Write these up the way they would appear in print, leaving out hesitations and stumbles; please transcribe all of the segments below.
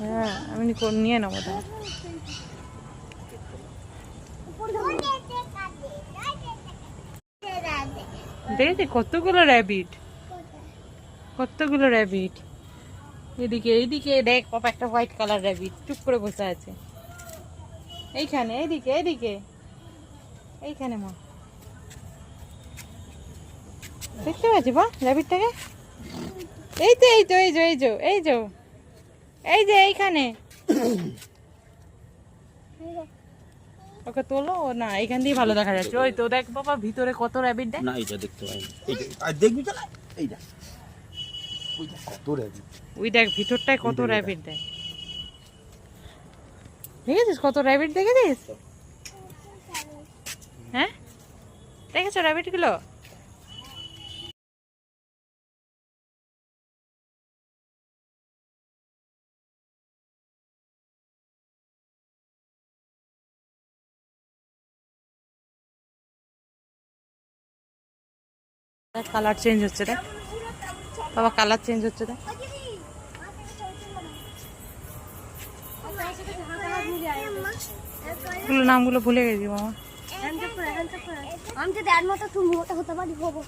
হ্যাঁ আমি নিয়ে নেবো তা। দেখেছি কতগুলো র্যাবিট, কতগুলো র্যাবিট। এদিকে এইদিকে দেখ পাপা, একটা হোয়াইট কালার র্যাবিট চুপ করে বসে আছে এইখানে। এইদিকে এইদিকে এইখানে মা, দেখতে পাচ্ছি বা র্যাবিটটাকে। এই তো এই তো এই যে এই যে এই যে এই যে এইখানে। ওকে তোলো না, এইখান দিয়ে ভালো দেখা যাচ্ছে। ওই তো দেখ বাবা ভিতরে কত র্যাবিট দেখ। না এটা দেখতে পাই না, এইটা আর দেখবি তো না, এইটা ওই দেখ কত র্যাবিট। ওই দেখ ভিতরটায় কত র্যাবিট দেখ, দেখেছিস কত র্যাবিট দেখেছিস? হ্যাঁ দেখেছো র্যাবিট গুলো? কালার চেঞ্জ হচ্ছে দেখ বাবা, কালার চেঞ্জ হচ্ছে দেখ। এগুলো নামগুলো ভুলে গেছি বাবা। আমি যদি আর মতো একটু মোটা হতে পারি হবো।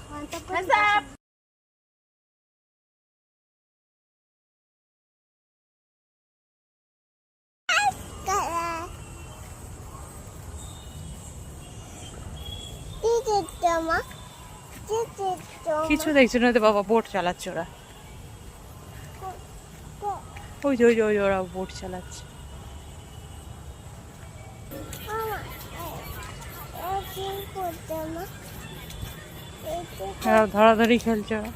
কিছু দেখছি না তো বাবা, বোট চালাচ্ছে ওরা। ওই যে ওই যে ওই যে ওরা বোট চালাচ্ছে। ধরাধরি খেলছে ওরা।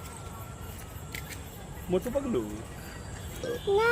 মোটু পাগলু না